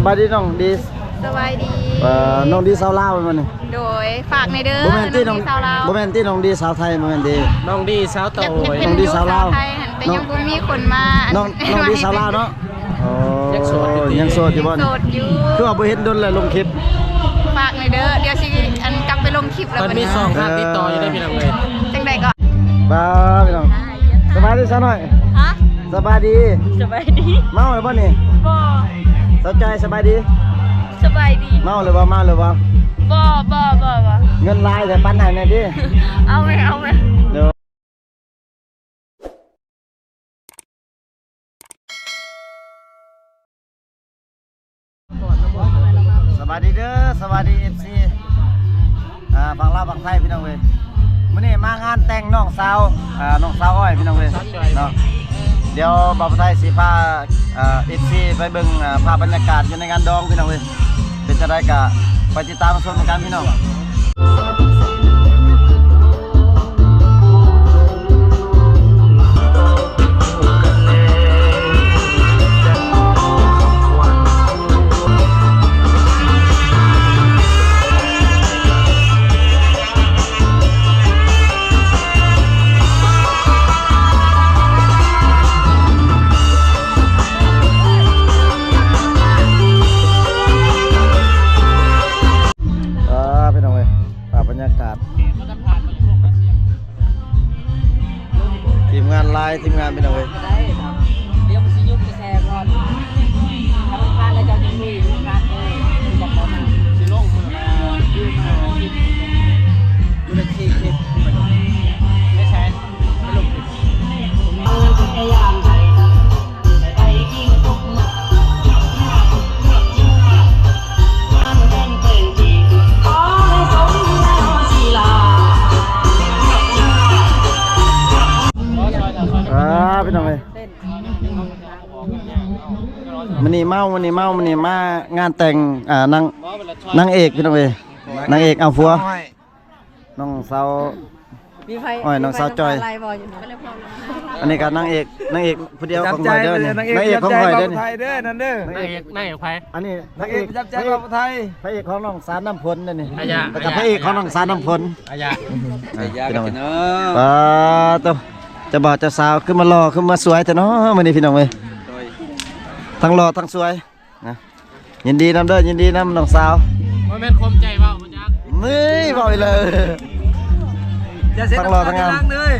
บายดีน้องดีสบายดีน้องดีสาวลาวมันนี่โดยฝากในเด้อบ่แม่นที่น้อง สาวลาวบ่แม่นที่น้องดีสาวไทยบ่แม่นดีน้องดีสาวโตยน้องดีสาวลาวแต่ยังบ่มีคนมาน้องดีสาวลาวเนาะยังโสดอยู่บ่ โสดอยู่คือว่าบ่เห็นดนเลยลงคลิปฝากในเด้อเดี๋ยวสิอันกลับไปลงคลิปแล้ว มันมีสองทางติดต่ออยู่ได้พี่น้องเอ้ยจังได๋ก็บ้าพี่น้องสบายดีซะหน่อยฮะสบายดีสบายดีเมาหรือบ่นี่บ่สนใจสบายดีสบายดีเมาหรือบ่เดี๋บ่เงินลายแต่ปันให้หน่อยดิเอาไหมเดี๋ยวสวัสดีเด้อสวัสดี FC ฝั่งลาวฝั่งไทยพี่น้องเว้ยมื้อนี้มางานแต่งน้องสาวอ้อยพี่น้องเว้ยเนาะเดี๋ยวบ่าวไทยสิพาFC ไปเบิ่งภาพบรรยากาศอยู่ในงานดองพี่น้องเว้ยเป็นจังได๋ก็ไปติดตามชมกันพี่น้องทีมงานไลน์ทีมงานเป็นเอาไว้เดี๋ยวมันสิยุบจะแชร์ก่อนถ้ามันพลาดแล้วจะยังมีการบอกเขามาสิลงมือยืมมาคิดดูในคิดไม่ใช่ไม่ลงคิดพยายามใจไปกินทุกมื้อมันเป็นที่ขอให้สมแล้วสิลาพี่น้องเลยมันนี่มางานแต่งนางเอกพี่น้องเลยนางเอกเอาผัวน้องสาวน้องสาวจอยอันนี้ก็นางเอกผู้เดียวของข่อยเด้อนี่นางเอกของข่อยเด้อนี่นางเอกไผอันนี้นางเอกจับใจของไทยพระเอกของน้องสารน้ำพลนั่นนี่แล้วก็พระเอกของน้องสารน้ำพลพี่น้องตัวจะบอกจะสาวขึ้นมารอขึ้นมาสวยแต่เนาะมื้อนี้พี่น้องเอ้ยทั้งรอทั้งสวยนะยินดีนำเด้อยินดีนำน้องสาวบ่แม่นคมใจเว้าบ่จักนี่บอกเลยทั้งรอทั้งงามเลย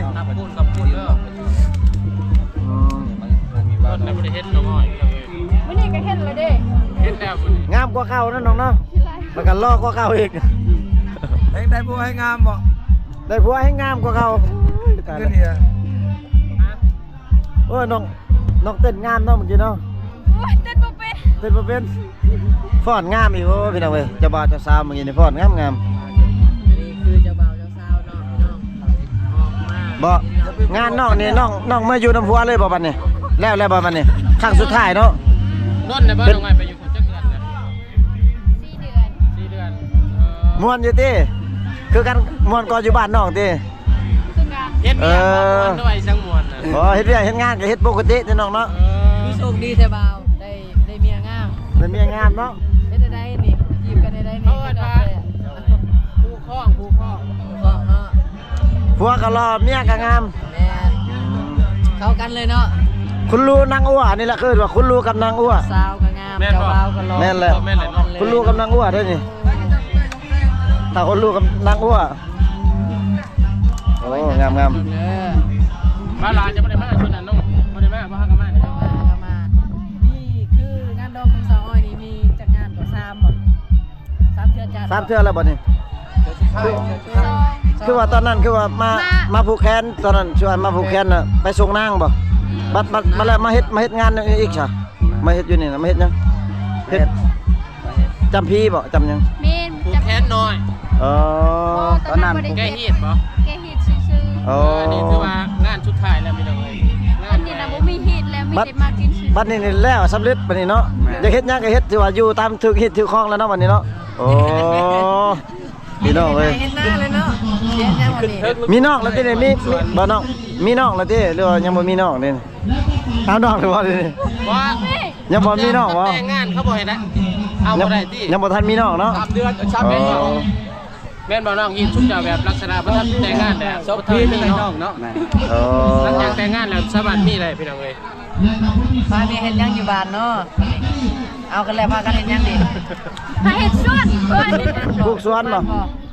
ขอบคุณเด้อคนในบ่ได้เฮ็ดน้องอ้อยมื้อนี้ก็เฮ็ดแล้วเด้เฮ็ดแล้วงามกว่าเก่านะน้องเนาะแล้วก็รอกว่าเก่าอีกได้ผัวให้งามบ่ได้ผัวให้งามกว่าเก่าขึ้นเฮียโอ้ยน้องเต้นงามเนาะเมื่อกี้เนาะเต้นบ่เป็นฟ้อนงามอีกโอ้พี่น้องเว้ยเจ้าบ่าวเจ้าสาวเมื่อกี้นี่ฟ้อนงามนี่คือเจ้าบ่าวเจ้าสาวเนาะออกมาบ่งานน้องนี่น้องมาอยู่น้ำผัวเลยบ่บัดนี้แล้วบ่บัดนี้ครั้งสุดท้ายเนาะนนน่ะบ่น้องไงไปอยู่จักเดือนนะ4 เดือนม่วนอยู่ติคือกันม่วนก่อนอยู่บ้านน้องติเฮ็ดเวียกบ่ม่วนด้วยสังม่วนน่ะเฮ็ดเวียกเฮ็ดงานก็เฮ็ดปกติเด้น้องเนาะคือโชคดีแต่บ่าวได้เมียงามได้เมียงามเนาะเฮ็ดได้นี่จีบกันได้นี่คู่ข้องเนาะผัวก็รอเมียก็งามแม่เข้ากันเลยเนาะคุณลูนางอ้วนี่แหละคือว่าคุณลูกับนางอ้วสาวก็งามเจ้าบ่าวก็รอแม่นแหละคุณลูกับนางอ้วได้นี่ถ้าคุณลูกับนางอ้วโอ้งามบ้านลาจะบ่ได้มาชวนนั่นน้องบ่ได้มาบ่ฮักกันมานี่คืองานดอกของสาวอ้อยนี่มีจัดงานกว่า3บ่3เทื่อจัด3เทื่อแล้วบ่นี่คือว่าตอนนั้นคือว่ามาผูกแขนตอนนั้นชวนมาผูกแขนน่ะไปส่งนางบ่บัดมาแล้วมาเฮ็ดงานอีกซะมาเฮ็ดอยู่นี่น่ะมาเฮ็ดหยังเฮ็ดจำพี่บ่จำหยังผูกแขนน้อยตอนนั้นแกฮีดบ่แกฮีดซื่อๆนี่ถือว่างานสุดท้ายแล้วพี่น้องเอ้ยงานนี้น่ะบ่มีฮีดแล้วมีแต่มากินซื่อบัดนี้แล้วสำเร็จบัดนี้เนาะอยากเฮ็ดหยังก็เฮ็ดถือว่าอยู่ตามถึกฮิตถือคล้องแล้วเนาะบัดนี้เนาะโอ้พี่น้องเอ้ยเห็นหน้าเลยเนาะเห็นยังวันนี้มีน้องแล้วติมีบ่น้อง มีน้องแล้วติหรือว่ายังบ่มีน้องเด้เอาน้องหรือบ่เด้ ว่า ยังบ่มีน้องบ่ แต่งงานเขาบ่ให้นะเอาบ่ได้ติ ยังบ่ทันมีน้องเนาะ 3 เดือนชับแม่นบ่แม่นบ่น้องยินชุบเจ้าแบบลักษณะบ่ทันแต่งงานแต่บ่ทันมีน้องเนาะ โอ้ หลังจากแต่งงานแล้วสามารถมีได้พี่น้องเอ้ย มามีเห็นยังอยู่บ้านเนาะเอากันแล้วพากันเห็นยังดิ มาเฮ็ดสวนเพิ่น ปลูกสวนบ่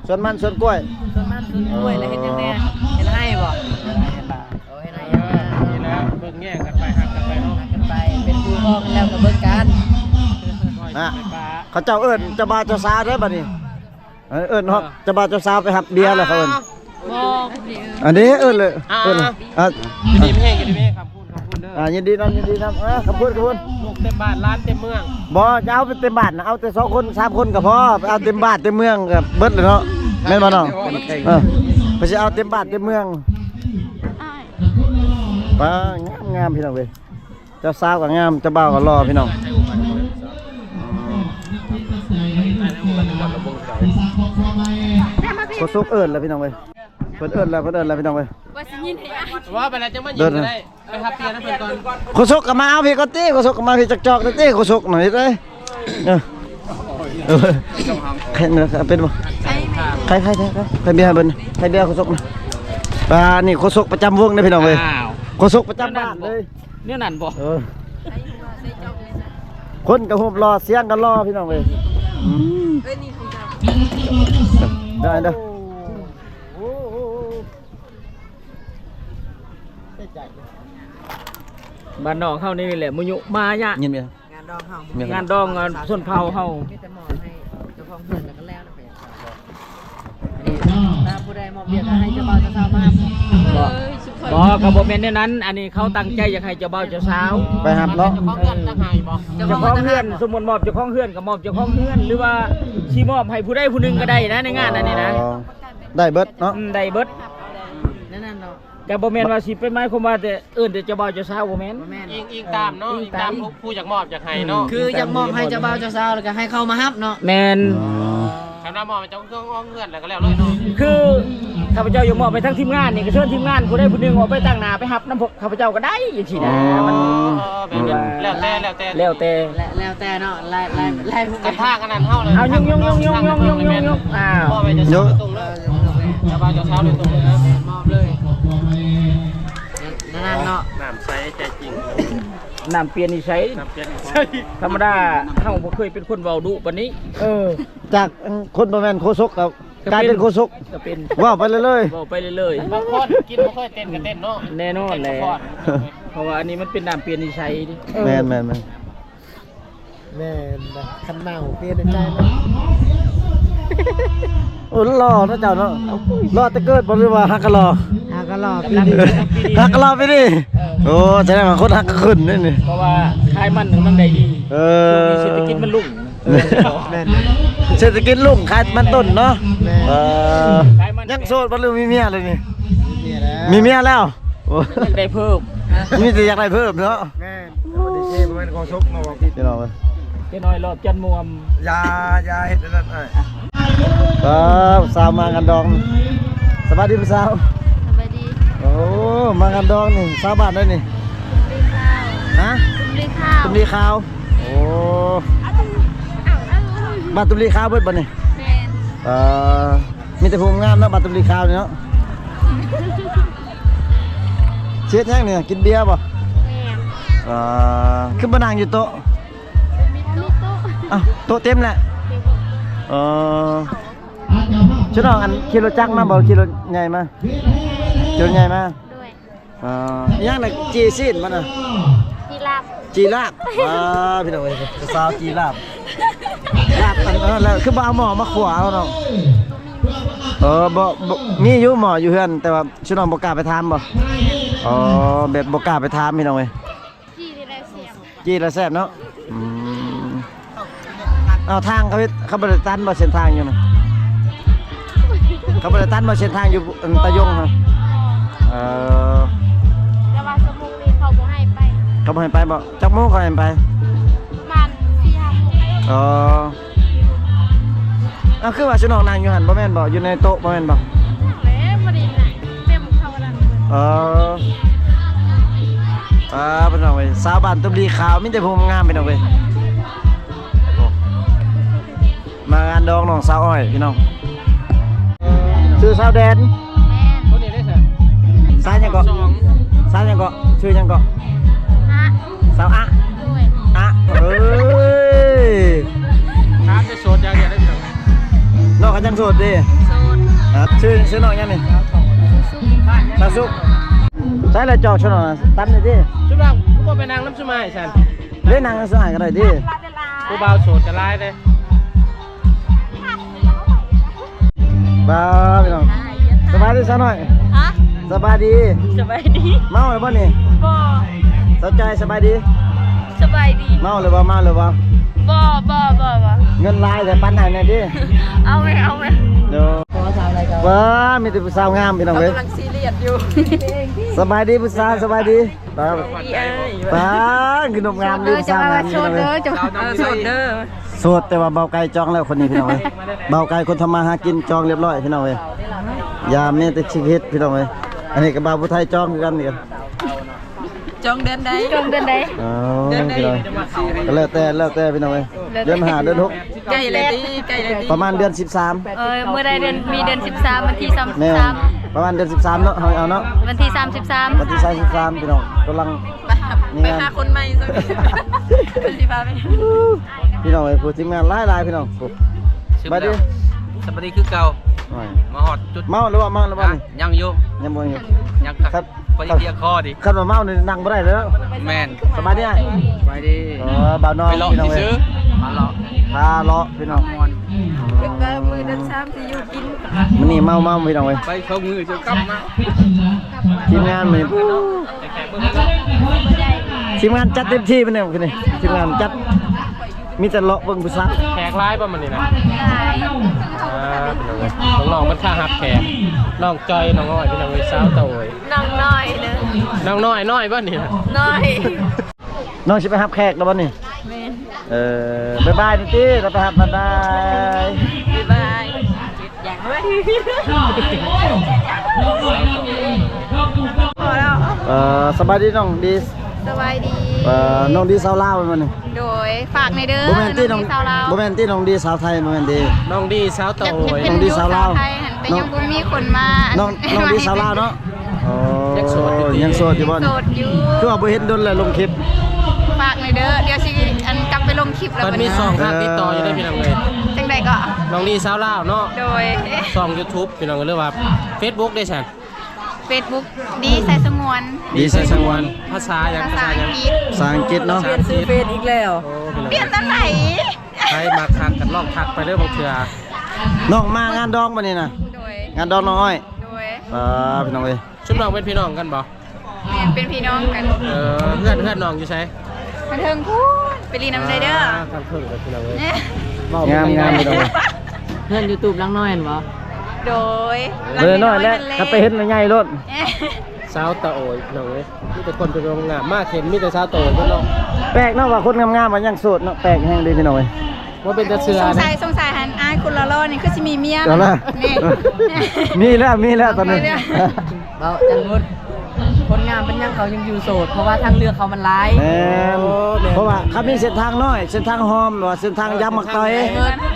สวนมันสวนกล้วย ส่วนมากคือกล้วยแล้วเห็นยังเนี่ยเห็นให้บ่โอ้เห็นให้ นี่แหละเบิ่งแย่งกันไปหักกันไปเนาะ กันไปเป็นครูพ่อกันแล้วก็เบิ่งกัน อ่ะเขาเจ้าเอิ้นเจ้าบ่าวเจ้าสาวเด้อบัดนี้เอิ้นฮอดเจ้าบ่าวเจ้าสาวไปหับเบียร์แล้วเขาเอิ้น บ่ดี อันนี้เอิ้นเลยเอิ้นอ่ะ ยินดีไม่แห้งยินดีไม่แห้งครับพูดเด้อ ยินดีนำขอบคุณ ลูกเต็มบ้านร้านเต็มเมือง บ่จะเอาไปเต็มบ้านนะเอาแต่2คน3คนก็พอเอาเต็มบ้านเต็มเมืองก็เบิดเลยเนาะแม่นบ่น้องไปสิเอาเต็มบ้านเต็มเมือง อ้าย ป้างามพี่น้องเว้ยเจ้าสาวก็งามเจ้าบ่าวก็รอพี่น้องโคสุกเอิ้นแล้วพี่น้องเว้ยเพิ่นเอิ้นแล้วพี่น้องเว้ย ว่าสิยินให้อ้าย ว่าไปแล้วจะมายิงก็ได้ไปฮับเตียนะเพิ่นก่อน โคสุกก็มาเอาพี่ก็ติโคสุกก็มาพี่จอกๆติโคสุกหน่อยเด้ใครเป็นบ่ ใช่ไหม ใครเบียร์เบิ่นใครเบียร์โคสุกนะนี่โคสุกประจำวงนะพี่น้องเว้ยโคสุกประจำบ้านเลย เนี่ยนั่นบ่ ใส่หัวใส่จอกเลยจ้ะ คนก็ฮูบรอเสียงก็รอพี่น้องเว้ย เอ้ยนี่ของเจ้า ได้เด้อ บ้านนอกเฮานี่แหละมุยุมาเนี่ย ยินเบียร์ งานดองเฮา มี งานดองงานส้นเผาเฮา มีแต่หมอให้เจ้าของเพื่อนแล้วก็แล้วนะเพื่อนอันนี้ถ้าผู้ใดมอบเบี้ยก็ให้เจ้าบ่าวเจ้าสาวมา เอ้ยสุข บ่ก็บ่แม่นแนวนั้น อันนี้เขาตั้งใจอยากให้เจ้าบ่าวเจ้าสาว ไปหับเนาะ เจ้าของเงินจะให้บ่ เจ้าของเฮือนสมมุติมอบเจ้าของเฮือนก็มอบเจ้าของเฮือนหรือว่าสิมอบให้ผู้ใดผู้หนึงก็ได้นะในงานอันนี้นะ ได้เบิดเนาะ ได้เบิด นั่นเนาะ ก็บ่แม่นว่าสิเป็นหมายความว่าแต่แต่เจ้าบ่าวเจ้าสาวบ่แม่น บ่แม่น อิงตามเนาะอิงตามผู้อยากมอบอยากให้เนาะ คืออยากมอบให้เจ้าบ่าวเจ้าสาวแล้วก็ให้เข้ามาฮับเนาะ แม่น คำว่ามอบเจ้าเครื่องอ้อมเงินแล้วก็แล้วเลยเนาะ คือข้าพเจ้าอยากมอบไปทั้งทีมงานนี่ก็เชิญทีมงานผู้ใดผู้หนึงออกไปตั้งหน้าไปรับนำพวกข้าพเจ้าก็ได้จังซี่นะมัน แบบนั้นแล้วแต่ แล้วแต่ แล้วแต่เนาะไล่ผู้ กันทางกันนั้นเฮาเลย เอายงอ้าว มอบไปจะเช้าตรงเลยจะบ่าวจะเช้าเลยตรงเลยนะ มอบเลยนั่นเนาะ น้ำใสใจจริง น้ำเปลี่ยนนิสัย น้ำเปลี่ยนใช่ ธรรมดาเฮาบ่เคยเป็นคนเว้าดุปานนี้ จากคนบ่แม่นโคศกกับกลายเป็นโคศก ก็เป็น ว้าวไปเลย เว้าไปเรื่อย บางคนกินบ่ค่อยเต้นก็เต้นเนาะ ๆแน่นอนแหละเพราะว่าอันนี้มันเป็นน้ำเปลี่ยนนิสัยดิ แม่น แม่นะคันเมาเปลี่ยนใจนะ โอ้รอนะเจ้าเนาะรอแต่เกิดบ่หรือว่าฮักก็รอ หาก็รอปีนี้ ฮักก็รอไปดิโอ้แสดงว่าคนฮักก็ขึ้นนี่ เพราะว่าขายมันมันได้ดี เอ ช่วงนี้เศรษฐกิจมันรุ่ง เศรษฐกิจลุ่งขายมันต้นเนาะยังโสดบ่หรือมีเมียเลยนี่มีเมียแล้วโอ้ ได้เพิ่ม มีแต่อยากได้เพิ่มเนาะ แม่โอ้ดิเช่บ่แม่นของชกเนาะว่าผิด เดี๋ยวเราไป แค่น้อยรอบจันมวม ยาเฮ็ดอันนั้นอ้าย ครับสาวมางานดองสวัสดีพี่สาว สบายดี โอ้มางานดองนี่สาวบ้านได้นี่ ตุ้มข้าว ฮะ ตุ้มข้าว ตุ้มลีขาวโอ้บ้านตุ้มลีขาวเบิดบ่นี่ แม่น มีแต่ภูมิงามเนาะบ้านตุ้มลีขาวนี่เนาะเช็ดยังเนี่ยกินเบียร์บ่ แม่น ขึ้นมานั่งอยู่โต๊ะ มีโต๊ะ อ้าวโต๊ะเต็มแหละชุดน้องอันขี่รถจักรมาบ่ขี่รถใหญ่มาขี่รถใหญ่มา ด้วย ยังน่ะจีซีนมันน่ะ กีฬาบ จีลาบพี่น้องเอ้ยสาวจีลาบลาบอันแล้วคือบ่เอาหม้อมาขัวเอาเนาะบ่มีอยู่หม้ออยู่เฮือนแต่ว่าชุดน้องบ่กล้าไปถามบ่แบบบ่กล้าไปถามพี่น้องเอ้ย ที่ได้แล้วเสียง จีแล้วแซ่บเนาะเอาทางเขาบ่ได้ตันบ่เส้นทางอยู่น่ะเขาบ่ได้ตันบ่เส้นทางอยู่ตะยงฮะแต่ว่าสมุกนี่เขาบ่ให้ไป เขาบ่ให้ไปบ่จักโมงเขาให้ไป มัน4-5 โมง เอาคือว่าชุดน้องนั่งอยู่หั่นบ่แม่นบ่อยู่ในโต๊ะบ่แม่นบ่ แหมบ่ได้ไหนเต็มเข้าดันเบิด เป็นเอาไว้สาวบ้านตุบลีขาวมิแต่ผมงามเป็นเอาไว้มางานดองน้องสาวอ้อยพี่น้องชื่อสาวแดน คนนี้ได้สิ สายยังเกาะสายยังเกาะชื่อยังเกาะสาวอะอะเอ้ย ถามจะโสดอย่างเดียวได้พี่น้องไหม น้องเขายังโสดดิชื่อน้องยังนี่สาวสุกใช่เลยจอกชนนตั้มเลยดิ ชุดเราก็บ่ไปนางน้ำชุมายฉัน เล่นนางสหายกันเลยดิ ผู้บ่าวโสดจะไล่เลย บ้าพี่น้องสบายดีซะหน่อย ฮะ สบายดี สบายดี เมาหรือเปล่านี่ บ่ สนใจสบายดี สบายดี เมาหรือเปล่าเมาหรือเปล่า บ่ เงินลายแต่ปันไหนเนี่ยดิ เอาไหม เดี๋ยวว้ามีแต่ผู้สาวงามพี่น้องเว้ย กำลังซีเรียสอยู่ สบายดีผู้สาวสบายดีป้า ดีเอ้ย ป้าขนมงามดีผู้สาวงามพี่น้องเว้ย โสดเด้อ โสดแต่ว่าเบาไก่จองแล้วคนนี้พี่น้องเว้ยเบาไก่คนทำมาหากินจองเรียบร้อยพี่น้องเว้ยยามนี่แต่ชีวิตพี่น้องเว้ยอันนี้กับบ่าวผู้ไทยจองคือกันนี่กัน จองเดือนใดจองเดือนใด อ๋อพี่น้องก็แล้วแต่พี่น้องเว้ยเดือน5เดือน6 ใกล้เลยดิ ประมาณเดือน13 เมื่อใดเดือนมีเดือน13วันที่ แม่ประมาณเดือน13เนาะเอาเนาะ 33วันที่33 วันที่33พี่น้องกำลัง ไปหาคนใหม่ซะคนสิพาไป พี่น้องไอ้ผู้ทีมงานหลายๆพี่น้องไปดิ สวัสดีคือเก่า หน่อย มาหอดจุด เมาหรือว่านี่ ยังอยู่ ยังบ่อยู่ ยังครับพอดีเพียคอดิ คันว่าเมานี่นั่งบ่ได้แล้ว แมน สบายดีอ่ะ ไปดี บ่าวนอน ไปเลาะ พี่น้อง ที่ เอ้ ซื้อย มาเลาะ พาเลาะพี่น้อง มือเดือน3สิอยู่กิน มื้อนี้เมาพี่น้องเอ้ย ไปเข้ามือจะกลับมา ทีมงานมื้อนี้ทีมงานจัดเต็มที่มื้อนี้คือนี่ทีมงานจัดมีแต่เลาะเบิ่งผู้สาว แขกร้ายป่ะมันนี่นะน้องๆมันค่าหักแขกน้องจอยน้องอ้อยพี่น้องไอ้สาวเต่าเอ้ย น้องน้อยเด้อ น้องน้อยป่ะนี่นะ น้อย น้องสิไปรับแขกแล้วบ่นี่ แม่น บ๊ายบายนิติเราไปรับบ๊ายบาย บ๊ายบายอย่างเว้ยพอแล้ว สบายดีน้องดี สบายดี น้องดีสาวลาวมันนี่ โดยฝากในเด้อ บ่แม่นที่น้อง สาวลาว บ่แม่นที่น้องดีสาวไทยบ่แม่นดี น้องดีสาวเต่าเอ้ย น้องดีสาวลาว ไทยหันแต่ยังบ่มีคนมา น้องดีสาวลาวเนาะยังโสดอยู่บ่ โสดอยู่ คือว่าบ่เห็นดนแล้วลงคลิป ฝากในเด้อเดี๋ยวสิอันกลับไปลงคลิปแล้ว มันมี บัด ซองทางติดต่ออยู่ได้พี่น้องเลย จังใดก็ น้องดีสาวลาวเนาะ โดย ซอง YouTube พี่น้องก็เรียกว่า Facebook ได้ฉัน Facebook ดีใส่สงวน ดีใส่สงวน ภาษาอย่าง ภาษาอังกฤษ ภาษาอังกฤษเนาะ ภาษาอังกฤษ เฟซอีกแล้ว โอ้พี่น้อง เปลี่ยนตอนไหน ใครมาทักกันลองทักไปเด้อบางเทื่อ น้องมางานดองบ่นี่น่ะ โดย งานดองน้องอ้อย โดย พี่น้องเอ้ย ชุดน้องเป็นพี่น้องกันบ่ แม่นเป็นพี่น้องกัน เพื่อนน้องอยู่ใช่ มาเทิงพูดไปรีน้ำใจเด้อ ทำเพิ่งกับพี่น้องเลย เนี่ย งามพี่น้องเอ้ย เพื่อน YouTube ลังน้อยเห็นบ่ โดย เบอร์น้อยแล้วถ้าไปเห็นใหญ่ๆรถ สาวตะโอยพี่น้องเลยมีแต่คนเป็นโรงงานมากเห็นมีแต่สาวตะโอยพี่น้อง แปลกเนาะว่าคนงามๆมันยังโสดเนาะแปลกแฮงดีพี่น้องเอ้ย ว่าเป็นจะเสือ สงสั นะ ยหันอายคุณละล่อนี่คือสิมีเมีย เอาล่ะ นี่ มีแล้วตอนนี้ เบาจังงดคนงามเป็นยังเขายังอยู่โสดเพราะว่าทางเลือกเขามันหลาย แม่นเพราะว่าเขามีเส้นทางน้อยเส้นทางหอมหรือว่าเส้นทางยำมักตอย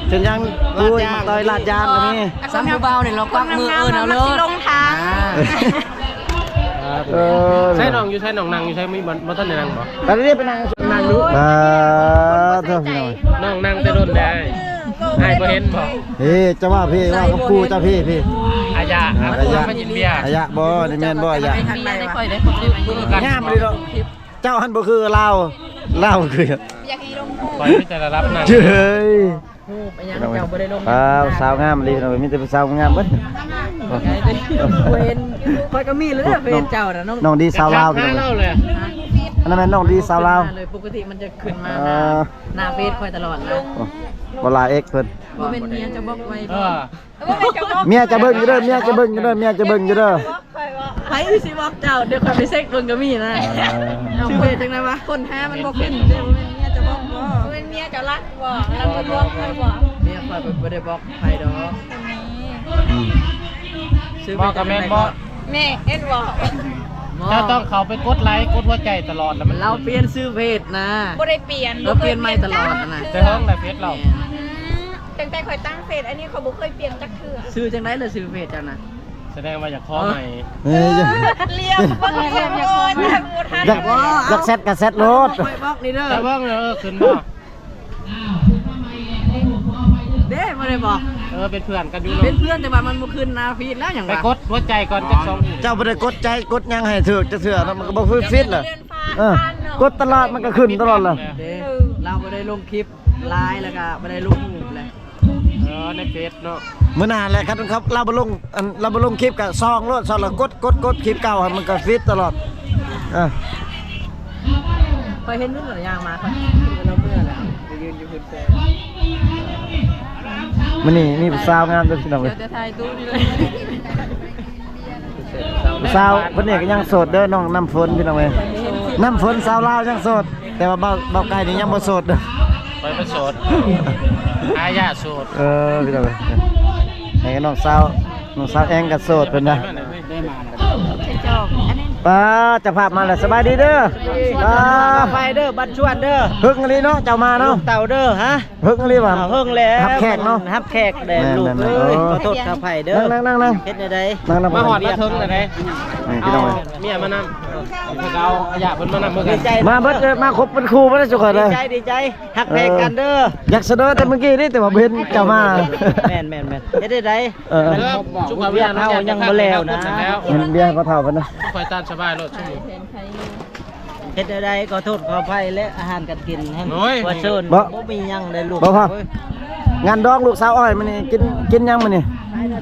เส้นทางกุยมักตอยลาดยางก็มี ซ้ำผู้เบาเนี่ยเราควักมือเอาเลย สิลงทาง ใช่น้องอยู่ใช่น้องนางอยู่ใช่ไม่มาท่านในนางบ่ ตอนนี้ไปนั่งดูเท่าพี่น้อย น้องนางแต่รุ่นได้ไอ้บ่เห็นบ่ จะว่าพี่ว่ากับกูเจ้าพี่ อายะมายินเบียร์ อายะบ่นี่แม่นบ่อายะ มีได้ค่อยได้คนได้ งามเลยเนาะเจ้าหันบ่คือลาวคือ อยากให้ลงพูด ปล่อยพี่แต่ละรับนาง เจ้ย ไปยังเจ้าบ่ได้ลง สาวงามเลยพี่น้อยมีแต่สาวงามเบิด เวนคอยก็มีเลยเวนเจ้าน่ะน้อง น้องดีสาวลาวพี่น้อย เล่าเลย อันนั้นแม่นน้องดีสาวลาว เลยปกติมันจะขึ้นมาหน้าเฟซคอยตลอดนะ บ่ลาเอ็กเพิ่น บ่เป็นเมียจะบอกไว้ เมียจะเบิ่งอยู่เด้อเมียจะเบิ่งอยู่เด้อ ไผสิบอกเจ้าเดี๋ยวคอยไปเช็คเบิ่งก็มีนะชื่อเฟซจังได๋วะคนห้ามันบ่ขึ้นเด้อเมียจะบอกบ่ เป็นเมียเจ้ารักบ่รักบ่เคยบ่ เมียคอยบ่ได้บอกไผดอก บอกกับแม่นบ่ แม่เห็นบ่ เจ้าต้องเขาไปกดไลค์กดหัวใจตลอดแล้วมัน เราเปลี่ยนชื่อเพจนะ บ่ได้เปลี่ยน เราเปลี่ยนใหม่ตลอดนะ จะห้องในเฟซเรา ตั้งแต่ข่อยตั้งเฟซอันนี้เขาบ่เคยเปลี่ยนจักเทื่อ ชื่อจังได๋ล่ะชื่อเพจจังนะ แสดงว่าอยากข้อใหม่ เอ้ย เรียกบ่เรียกอย่าโอนอย่าบ่ทัน อยากเซ็ตกับเซ็ตรถ ไปบอกนี่เด้อ แต่ว่าขึ้นบ่ เด้บ่ได้บอก เป็นเพื่อนกันอยู่ เป็นเพื่อนแต่ว่ามันบ่ขึ้นนะฟีดแล้วหยัง ไป วะ กดหัวใจก่อนจักสอง เจ้าบ่ได้กดใจกดหยังให้เถือกจะเถื่อนะมันก็บ่ฟิตล่ะ เดือนฟ้าพันเนาะ กดตลอดมันก็ขึ้นตลอดล่ะ เด้เราบ่ได้ลงคลิปไลน์แล้วก็บ่ได้ลงรูปเลย ในเฟซเนาะ มื้อหน้าแหละครับเราบ่ลงเราบ่ลงคลิปก็ซองโลดซองแล้วกดคลิปเก่าให้มันก็ฟิตตลอดไปเห็นนู่นหลายอย่างมาครับเราเมื่อแล้วไปยืนอยู่พื้นแฟ มื้อนี้มีผู้สาวงามเด้อพี่น้องเอ้ย จะถ่ายตู้นี่เลย ผู้สาวเพิ่นนี่ก็ยังโสดเด้อน้องน้ำฝนพี่น้องเอ้ยน้ำฝนสาวลาวยังโสดแต่ว่าเบาไก่นี่ยังบ่โสดเด้อ ไปโสดอาญาโสด พี่น้องเอ้ยให้น้องสาวแองก็โสดเพิ่นนะ ได้มา จอกอันนี้ ป้าจะพามาแล้วสบายดีเด้อป้า ไปเด้อบัดชวนเด้อ ฮึกaliเนาะเจ้ามาเนาะ เต่าเด้อฮะ ฮึกali บ่ เฮิงแล้ว รับแขกเนาะ รับแขกแด่ลูกเอ้ยขอโทษครับไผเด้อ นั่ง เฮ็ดได้ นั่ง มาหอดมาถึงเลย พี่น้องเอ้ย เมียมานำเอาอาญาเพิ่นมานำเมื่อ ดี กัน ใจ มาเบิดมาครบเป็นครูบ่ได้สุขเลย ดีใจฮักแพกกันเด้อ อยากเสนอแต่เมื่อกี้นี่แต่ว่าบ่เห็นเจ้ามา แม่นเฮ็ดได้ ชุกเวียนแล้ว เห็นเบียร์เขาเฒ่ากันนะ คอยตามสบายรถชั่วโมง เฮ็ดได้ขอโทษขออภัยและอาหารการกินให้ โอ้ย ว่าเชิญบ่มีหยังได้ลูก บ่ครับงานดองลูกสาวอ้อยมื้อนี้กินยังมื้อนี้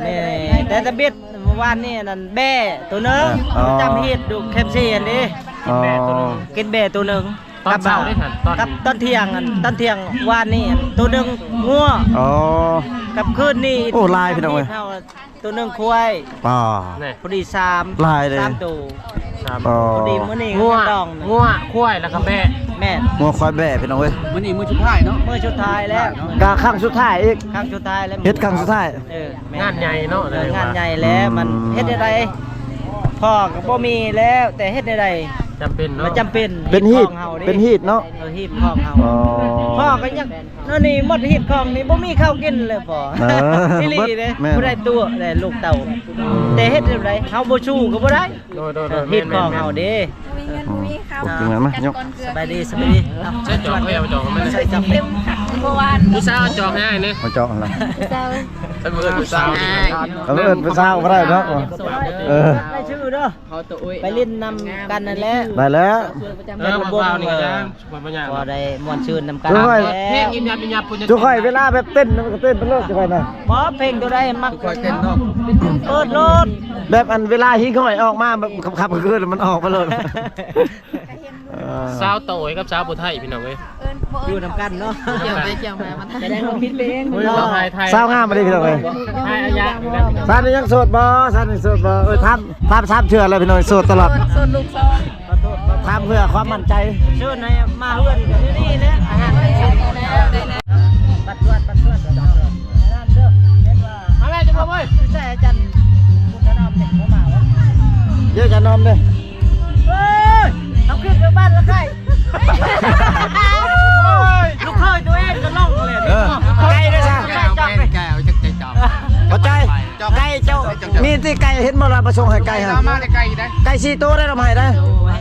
นี่แต่ตะบิดเมื่อวานนี่นั่นแบ่ตัวนึง อ๋อ จำเฮ็ดดูแคปซี่อันนี้ อ๋อ กินแบ่ตัวนึง ตอนเช้าได้หันตอน กับตอนเที่ยงอันตอนเที่ยงวานนี่ตัวนึงงัว อ๋อ กับคืนนี่ โอ้ลายพี่น้องเว้ย ตัวนึงควาย ป่า นี่ พอดี3 ลายเลย 3ตัว อ๋อ พอดีมื้อนี้ งัว ดอง งัวควายแล้วก็แม่ แม่น งัวควายแบ่พี่น้องเว้ย มื้อนี้มื้อสุดท้ายเนาะมื้อสุดท้ายแล้ว กะครั้งสุดท้ายอีก ครั้งสุดท้ายแล้ว เฮ็ดครั้งสุดท้าย แม่ งานใหญ่เนาะ งานใหญ่แล้วมันเฮ็ดได้พ่อก็บ่มีแล้วแต่เฮ็ดได้ จำเป็น มั เนาะ นจำเป็น เป็นฮีด ของเฮาดิ เป็นฮีดเนาะ ฮีดของเฮา อ๋อ พ่อก็ยังนั่นนี่หมดฮีดของนี่บ่มีข้าวกินเลยพ่อ เออ อีหลีเด้ แม่น บ่ได้ตัวได้ลูกเต่าแต่เฮ็ดได้เฮาบ่ชูก็บ่ได้ โดย ฮีดของเฮาเด้ มีเงินมีข้าว โอ้จริงมั้ยยก สบายดีเอา ใช่จอกเอาจอกมัน ใส่จับ เต็มขัดเมื่อวาน ผู้สาวจอกง่ายนี่ มาเจาะอะไร เจ้า เป็นมือผู้สาวนี่ เขาเอิ้นเป็นสาวบ่ได้เนาะเออ ได้ชื่อเด้อไปเล่นนำกันนั่นแหละ ได้แล้ว ผู้สาวนี่ก็ยังสุพรรณ พอได้ม่วนชื่นนำกัน ทุกคน เพลงยินยับยินยับปุ่น ทุกคนเวลาแบบเต้นมันก็เต้นเป็นโลดทุกคนนะ บ่เพลงตัวใดมักเต้นเนาะเปิดโลด แบบอันเวลาฮิเขาให้ออกมาแบบขับๆคือมันออกมาเลย สาวโตยกับสาวผู้ไทยพี่น้องเว้ย เอิ้นบ่ อยู่นำกันเนาะ เกี่ยวไปเกี่ยวมามัน จะได้ลองคิดเอง เราไทยไทย สาวงามมาดิพี่น้องเอ้ย ไทยอายะ สาวนี่ยังโสดบ่สาวนี่โสดบ่เออทำเชื่อเลยพี่น้องโสดตลอด ส่วนลูกซอง ทำเพื่อความมั่นใจ เชิญให้มาเฮือนกันนี่นะ อาหารไปเสร็จแล้วได้แล้ว ปัดชวนนั่นเด้อเห็นว่า มาแม่จะมาเว้ย ใช่อาจารย์พุทธนามเด็กบ่มาวะ เยอะจะนอมเลย เฮ้ยเอาขึ้นไปบ้านละใครลูกเคยตัวเองก็ล่องเลยไก่ด้วยซ้ำไก่จับไป แก้วจะจับ เข้าใจไก่เจ้ามีที่ไก่เห็นบ่ล่ะประสงค์ให้ไก่ฮะ มาได้ไกลได้ ไก่4ตัวได้ทำให้ได้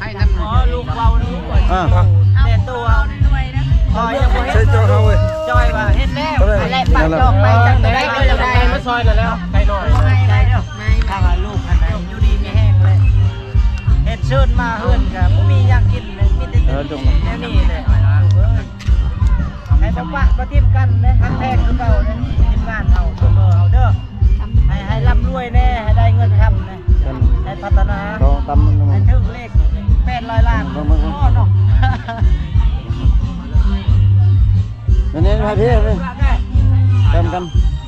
ให้นั่น อ๋อลูกเบาลูกก่อน อ่า แต่ตัว ด้วยนะ จอยยังบ่เห็น ใช่ตัวเขาเว้ย จอยว่าเห็นแล้ว อะไรปากจอกไปจังตัวได้เป็นตัวได้ มาซอยนั่นแล้วไกลหน่อย ใจเด้อถ้าว่าลูกอันไหนอยู่ดีมีแห้งเลยเฮ็ดเชิญมาเฮือนก็บ่มีอยากกินเลยมีแต่ตื่นแน่นี่เลยให้บ่ปะบ่ทิ่มกันเด้ฮักแท้คือเก่าเด้ทีมงานเฮาเสมอเฮาเด้อให้ร่ำรวยแน่ให้ได้เงินคำแน่ให้พัฒนา ต้องตำมัน ให้ถึงเลข800ล้านอ๋อเนาะ นี่มาพี่เติมกัน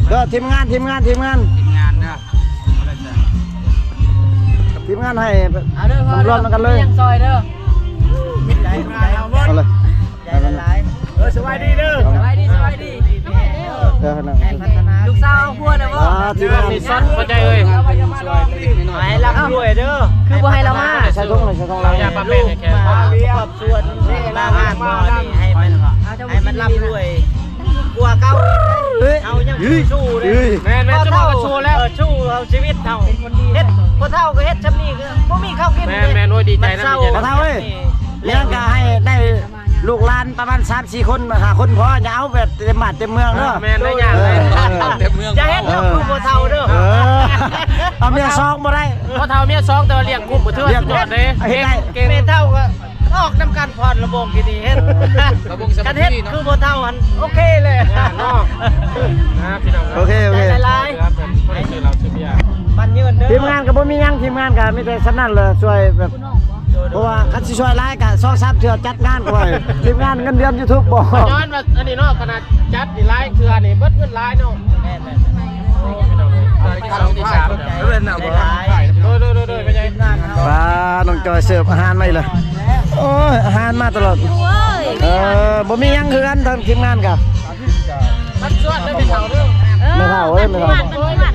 เด้อทีมงาน ทีมงานเด้อ ทีมงานให้ เอาเด้อพ่อ รวมกันเลย ยังซอยเด้อ ใจเอาหมด เอาเลย ใจละลายสวัสดีเด้อสวัสดี ให้พัฒนาลูกสาวพัวนะบ่ ทีมงาน มีซ้อนพอใจเอ้ย ให้รับรวยเด้อ คือบ่ให้เรามา ใช้ทงเลยใช้ทง เรา เรา อย่าปาแป้งให้แค่ มาเรียบส่วนนี่ลางานบ่นี่ให้มันรับรวยกลัวเก่าเอายังสู้เลย แม่จะบอกว่าโชว์แล้ว สู้เอาชีวิตเฮาเฮ็ดบ่เท่าก็เฮ็ดซำนี้ก็บ่มีข้าวกิน แม่โอ้ยดีใจนะดีใจ พอเท่าเว้ยเลี้ยงก็ให้ได้ลูกหลานประมาณ3-4 คน5 คนพออย่าเอาแบบเต็มบ้านเต็มเมืองเด้อ แม่ได้อย่างเลย อย่าเฮ็ดเจ้าคือบ่เท่าเด้อ เอาเมียซองบ่ได้ พอเท่าเมียซองแต่เลี้ยงกุ้งบ่เทื่อสุดยอดเลยเก่ง แม่เท่าก็ออกนำการพรระบบกินนี่เฮ็ดกันเฮ็ดคือบ่เท่าหันโอเคเลย นอกนะพี่น้อง โอเคโอเค หลาย ครับคนชื่อเราชื่อพี่ยา ๆมันยืนเด้อ ทีมงานก็บ่มีหยังทีมงานก็มีแต่สนั่นเลยช่วยแบบเพราะว่าคันสิช่วยหลายก็2-3เทื่อจัดงานก่อนทีมงานเงินเดือน YouTube บ่ ย้อนว่าอันนี้เนาะขนาดจัดนี่ไลฟ์คืออันนี้เบิดเงินไลฟ์เนาะ แม่น พี่น้องที่3 เล่นหนังบ่ โดยไปยัง ปลาน้องจอยเสิร์ฟอาหารมาอีกเลยโอ้ยอาหารมาตลอดบ่มีหยังคือกันทางทีมงานก็ มันสวดได้เป็นเท่าเรื่อง ไม่เท่าเอ้ยไม่เท่ามาช่วยมา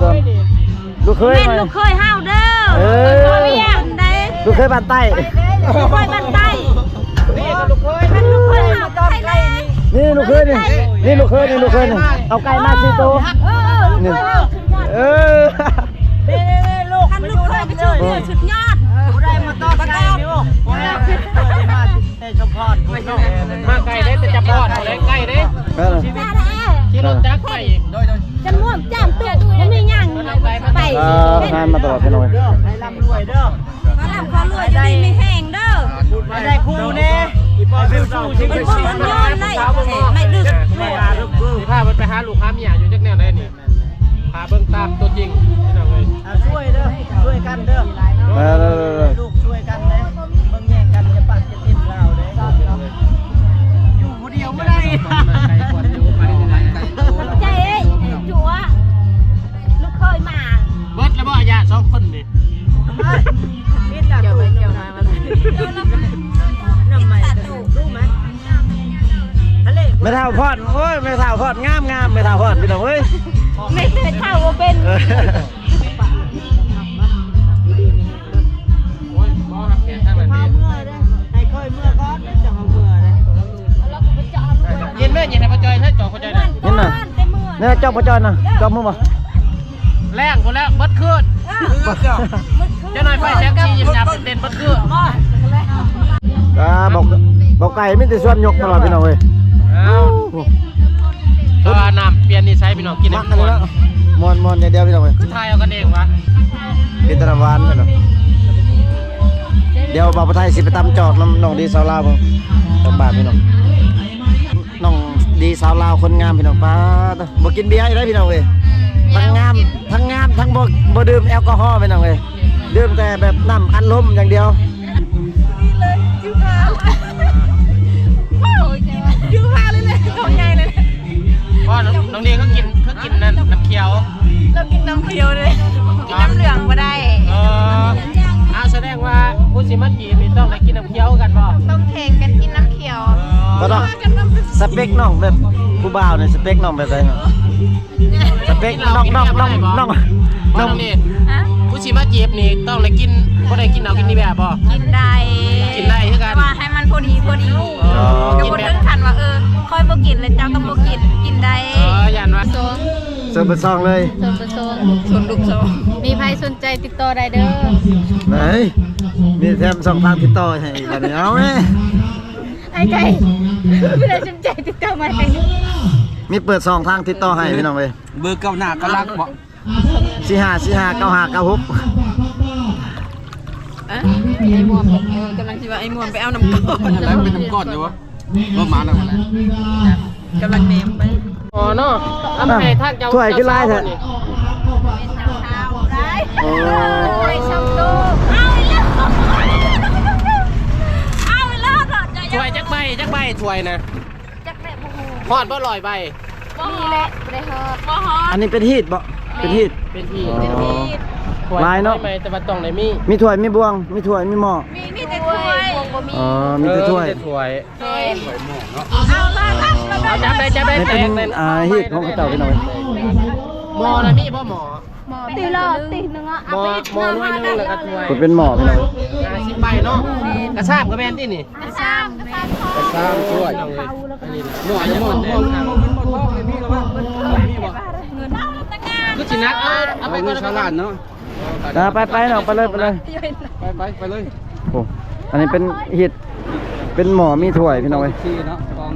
ช่วยลูกเคย แม่น ไหม ลูกเคยห้าวเด้อ เออ บ่เวียงได้ ลูกเคยบ้านใต้ ลูกเคยบ้านใต้ นี่ก็ลูกเคย เป็นลูกเคยห้าวไทยแลนด์ นี่ลูกเคยนี่นี่ลูกเคยนี่ลูกเคยนี่เอาไก่มา4ตัว ลูกเคยห้าวสุดยอด เออ นี่ลูก คันลูกเคยไปชื่อเดียวสุดยอด บ่ได้มาต้อนไก่นี่บ่ได้มาให้ชมพรคุณน้อง มาไกลได้แต่จับพอดอะไรใกล้เด้ เออ จ้าแท้ ขี่รถจักรไปอีก จะม่วงจ้ามตุกบ่มีหยังไป อาหารมาตลอดพี่น้อง ให้ร่ำรวยเด้อ ขอลำขอรวยอยู่ดีมีแห้งเด้อ มาได้คู่แน่ให้สู้ชีวิต บ่มันย้อนได้ไม่ดึก แม่ลูกคือ พามันไปหาลูกค้าเมียอยู่จักแนวได้นี่พาเบิ่งตามตัวจริงพี่น้องเลย ช่วยเด้อช่วยกันเด้อ เออ ลูกช่วยกันเด้อเบิ่งแย่งกันอย่าปักจะทิ่มเราเด้ออยู่ผู้เดียวบ่ได้ ใจเอ้ยจัวลูกเคยมา เบิดแล้วบ่อาญา2คนนี่ มีตาตูเกี่ยวมาน้ำใหม่รู้ไหมทะเล ไม่เท่าพอดโอ้ยไม่เท่าพอดงามไม่เท่าพอดพี่น้องเอ้ย ไม่เคยเท่าว่าเป็น เออ โอ้ยบ่หักแขนทางนั้น พา นี่ เมื่อเด้อให้ค่อยเมื่อก่อนจะเอาเมื่อเด้อ เย็นแม่เย็นให้พ่อจอยให้จอพ่อจอยน่ะ นี่น่ะนี่จ้องบ่จอยน่ะจ้องมึงบ่ แรงหมดแล้วเบิดคืนเจ้าหน่อยไฟแช็กชี้ยิ้มยับเด่นเบิดคืน บอกไก่มีแต่ส่วนยกตลอดพี่น้องเอ้ย เอาก็น้ำเปลี่ยนนิสัยพี่น้องกิน มั ให้ ก หม กัน ด แล้วมอนอย่างเดียวพี่น้องเอ้ย คือทายเอากันเองวะ เป็นตะหวานพี่น้องเดี๋ยวบ่าวไทยสิไปตำจอกน้องดีสาวลาวเบิ่งตำบาทพี่น้องน้องดีสาวลาวคนงามพี่น้องป้าบ่กินเบียร์อีกแล้วพี่น้องเอ้ยทั้งงามทั้งบ่ดื่มแอลกอฮอล์พี่น้องเอ้ยดื่มแต่แบบน้ำอัดลมอย่างเดียว ยูพาเลยเลยของใหญ่เลย เพราะน้องเดียเขากินนั่นน้ำเขียว เรากินน้ำเขียวเลยกินน้ำเหลืองมาได้ เอาแสดงว่าผู้สิมาจีบนี่ต้องได้กินน้ำเขียวกันบ่ ต้องแข่งกันกินน้ำเขียว บ่ต้องสเปคน้องแบบผู้บ่าวนี่สเปคน้องแบบใดเนาะสเปคน้อง น้องนี่ ฮะ ผู้สิมาจีบนี่ต้องได้กินบ่ได้กินเอากินนี่แบบบ่ กินได้ กินได้คือกัน ว่าให้มันพอดีก็บ่ถึงขั้นว่าค่อยบ่กินเลยเจ้าต้องบ่กินได้ ยันว่า เสิร์ฟเป็นซองเลย ส่วนผสมส่วนลูกโซ่มีใครสนใจติดต่อได้เด้อ ไหนมีแถม2ทางติดต่อให้อีกบัดนี้เอาแม่ ไอ้ไก่ไม่ได้สนใจติดต่อมาไอ้ มีเปิด2ทางติดต่อให้พี่น้องเว้ย เบอร์เก้าหน้าก็รักบ่ 45959596 ไอ้มวมกำลังคิดว่าไอ้มวมไปเอาน้ำก้อน อะไรเป็นน้ำก้อนอยู่วะบ่มาแล้วมัน กำลังเนมไป อ๋อเนาะทำให้ท่านเจ้า ถ้วยขึ้นลายเถอะ โอ้ยช่างดูเอาอีกแล้วเอาอีกแล้วก็จะ ถ้วยจักใบถ้วยนะ จักแม่โมโห ฮอดบ่ลอยใบ นี่แหละได้ฮอดบ่ฮอด อันนี้เป็นฮีทบ่เป็นฮีท เป็นที่ ลายเนาะ ไม่แต่ว่าต้องได้มี มีถ้วยมีบวงมีถ้วยมีหม้อ มีแต่ถ้วย บ่มี อ๋อมีแต่ถ้วย ถ้วย โดยเอาละละละ เอาจับเลยจับเลย นี่ แต เป็น กเลย ฮีตของเขาเจ้าพี่น้อง หมอนะมีบ่หมอ หมอตีละตีนึงอ่ะ หมอหมอหน่วยนึงแล้วก็ถ้วย คุณเป็นหมอพี่น้อง 10ใบเนาะกระซาบกระแมนที่นี่ ซ้ำ กระซ้ำช่วย น้องเอ้ยอันนี้ หมอจะหมอหมอหมอเลยมีแล้วว่ามีบ่ เงินเอาตะงาน คือสินัดเอาไป เอา ก่ เงิ อน นชาวล้านเนาะ ไปน้องไปเลย ไปเลย โอ้อันนี้เป็นฮีตเป็นหมอมีถ้วยพี่น้องเว้ย ที่เนาะกอง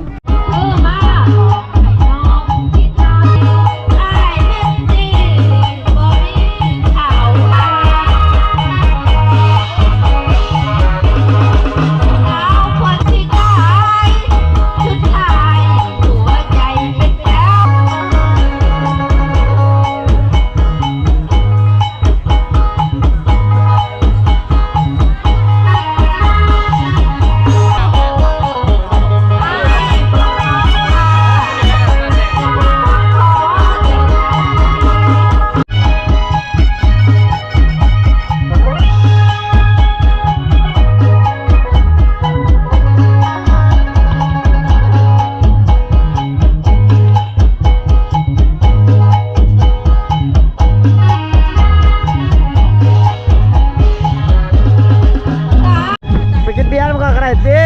ไปกินเบียร์มันก็กระไรสิ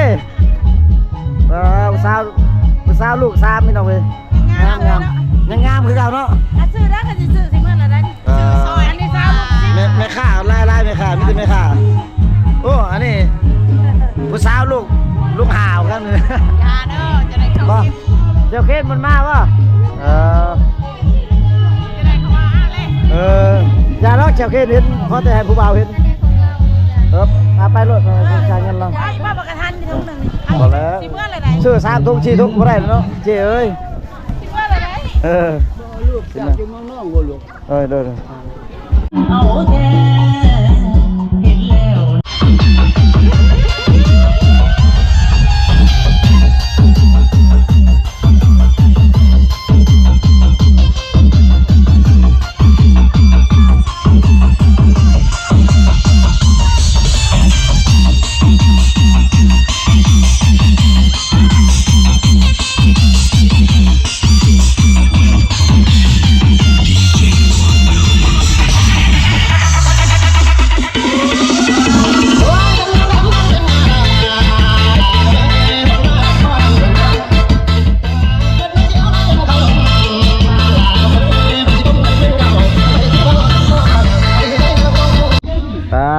ผู้สาวลูกสามพี่น้องเว้ยงามยังงามคือเก่าเนาะ ซื้อได้ก็สิซื้อสิเมื่อไรได้ซอยอันนี้ซ้ำ แม่ข้าไล่แม่ข้ามีแต่แม่ข้าโอ้อันนี้ผู้สาวลูกห่าวกันเลย ยาเด้อจะได้เข้า บ่ กิน เจ้าเคนมันมาป่ะจะได้เข้ามาเลย อย่าลอกเจ้าเคนเห็นเพราะแต่ให้ผู้บ่าวเห็นเอาไปรถมาจ่ายเงินเรา ได้บ้าประกทันที่ตรงนึง พอแล้ว สิเมื่อไรได้ ชื่อ3 ทุ่ม4 ทุ่มบ่ได้แล้วเนาะเจ้เอ้ย สิเมื่อไรได้ ลูกจากอยู่เมืองนอกบ่ลูก เด้อ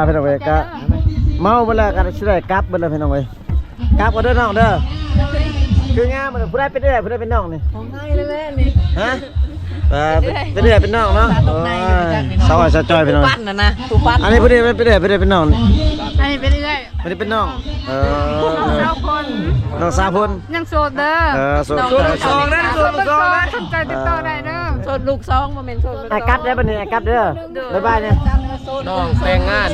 พี่น้องเว้ยก็เมาไปแล้วกันสิได้กลับไปแล้วพี่น้องเว้ยกลับกันเด้อน้องเด้อคืองามมันผู้ใดเป็นเอื้อยผู้ใดเป็นน้องนี่ของง่ายเลยแม่นี่ฮะเป็นเอื้อยเป็นน้องเนาะสาวสาวจอยพี่น้องปั้นนะผู้ปั้นอันนี้ผู้ใดเป็นเอื้อยผู้ใดเป็นน้องนี่ อันนี้เป็นเรื่อย ผู้ใดเป็นน้องน้องคน น้องสาวพล ยังโสดเด้อ โสด โสดลูกซองนะโสดลูกซองนะสนใจติดต่อได้เด้อโสดลูกซองบ่แม่นโสด ไอ้กัดได้ปะเนี่ยไอ้กัดเด้อบ๊ายบายเนี่ย น้องแต่งงาน